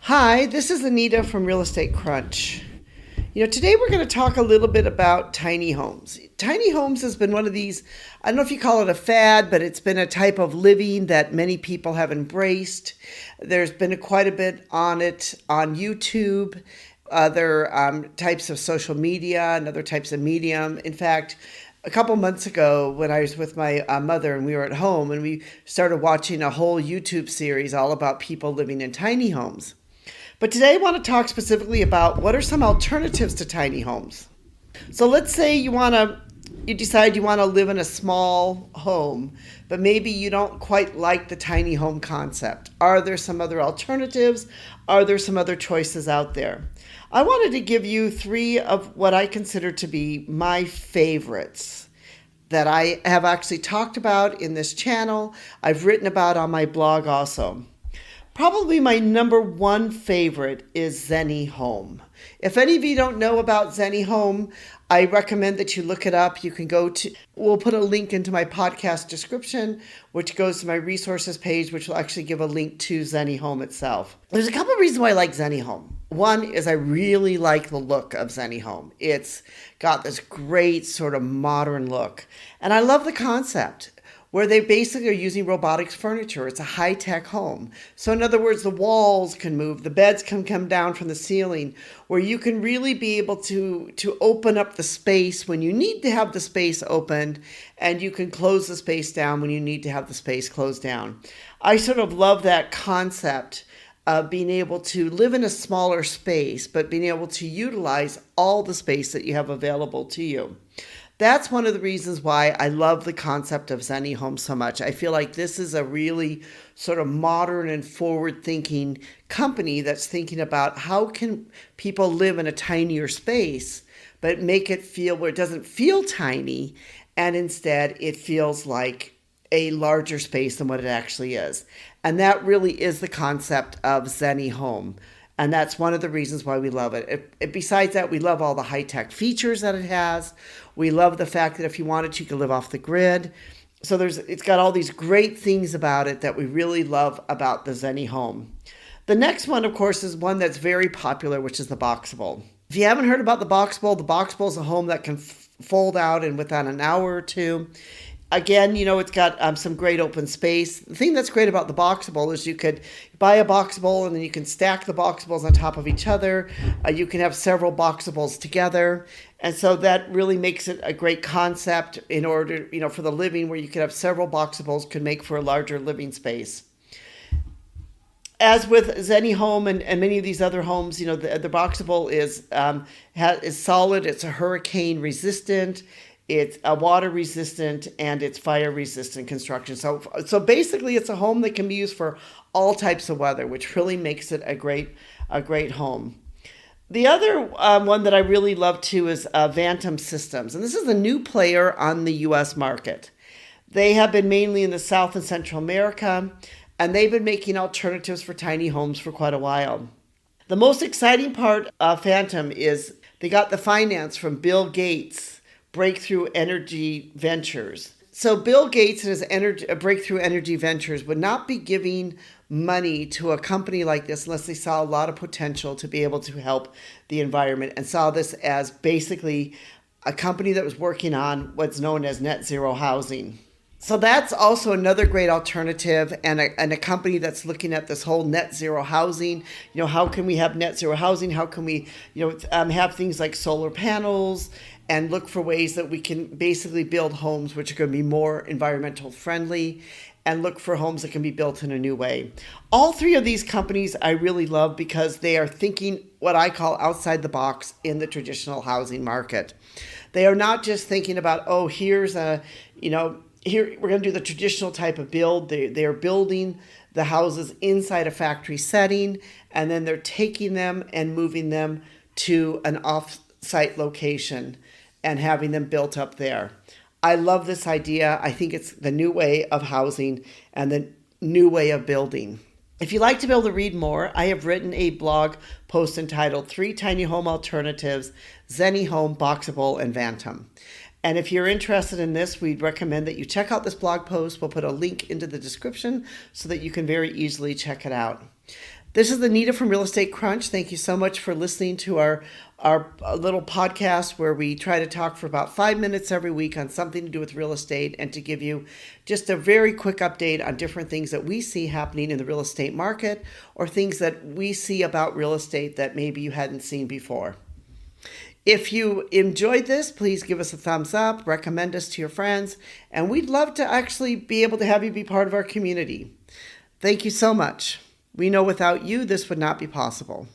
Hi, this is Anita from Real Estate Crunch. Today we're going to talk a little bit about tiny homes. Tiny homes has been one of these, I don't know if you call it a fad, but it's been a type of living that many people have embraced. There's been quite a bit on it on YouTube, other types of social media, and other types of medium. In fact, a couple months ago when I was with my mother and we were at home and we started watching a whole YouTube series all about people living in tiny homes. But today I want to talk specifically about what are some alternatives to tiny homes. So let's say you decide you want to live in a small home, but maybe you don't quite like the tiny home concept. Are there some other alternatives? Are there some other choices out there? I wanted to give you three of what I consider to be my favorites that I have actually talked about in this channel. I've written about on my blog also. Probably my number one favorite is Zennihome. If any of you don't know about Zennihome, I recommend that you look it up. We'll put a link into my podcast description, which goes to my resources page, which will actually give a link to Zennihome itself. There's a couple of reasons why I like Zennihome. One is I really like the look of Zennihome. It's got this great sort of modern look. And I love the concept, where they basically are using robotics furniture. It's a high-tech home. So in other words, the walls can move, the beds can come down from the ceiling, where you can really be able to open up the space when you need to have the space opened, and you can close the space down when you need to have the space closed down. I sort of love that concept of being able to live in a smaller space, but being able to utilize all the space that you have available to you. That's one of the reasons why I love the concept of Zennihome so much. I feel like this is a really sort of modern and forward-thinking company that's thinking about how can people live in a tinier space, but make it feel where it doesn't feel tiny, and instead it feels like a larger space than what it actually is. And that really is the concept of Zennihome. And that's one of the reasons why we love it. Besides that, we love all the high-tech features that it has. We love the fact that if you wanted to, you could live off the grid. So it's got all these great things about it that we really love about the Zennihome. The next one, of course, is one that's very popular, which is the Boxabl. If you haven't heard about the Boxabl is a home that can fold out in within an hour or two. Again, it's got some great open space. The thing that's great about the Boxabl is you could buy a Boxabl and then you can stack the Boxabls on top of each other. You can have several Boxabls together. And so that really makes it a great concept in order, for the living, where you could have several Boxabls could make for a larger living space. As with Zennihome and many of these other homes, the Boxabl is solid. It's a hurricane resistant. It's a water resistant and it's fire resistant construction. So basically it's a home that can be used for all types of weather, which really makes it a great home. The other one that I really love too is Vantem Systems. And this is a new player on the U.S. market. They have been mainly in the South and Central America, and they've been making alternatives for tiny homes for quite a while. The most exciting part of Vantem is they got the finance from Bill Gates' Breakthrough Energy Ventures. So Bill Gates and his Breakthrough Energy Ventures would not be giving money to a company like this unless they saw a lot of potential to be able to help the environment, and saw this as basically a company that was working on what's known as net zero housing. So that's also another great alternative, and a company that's looking at this whole net zero housing. How can we have net zero housing? How can we, have things like solar panels, and look for ways that we can basically build homes which are going to be more environmental friendly, and look for homes that can be built in a new way. All three of these companies I really love because they are thinking what I call outside the box in the traditional housing market. They are not just thinking about, here we're going to do the traditional type of build. They are building the houses inside a factory setting, and then they're taking them and moving them to an off-site location and having them built up there. I love this idea. I think it's the new way of housing and the new way of building. If you'd like to be able to read more, I have written a blog post entitled 3 Tiny Home Alternatives, Zennihome, Boxabl, and Vantem. And if you're interested in this, we'd recommend that you check out this blog post. We'll put a link into the description so that you can very easily check it out. This is Anita from Real Estate Crunch. Thank you so much for listening to our little podcast where we try to talk for about 5 minutes every week on something to do with real estate and to give you just a very quick update on different things that we see happening in the real estate market or things that we see about real estate that maybe you hadn't seen before. If you enjoyed this, please give us a thumbs up, recommend us to your friends, and we'd love to actually be able to have you be part of our community. Thank you so much. We know without you, this would not be possible.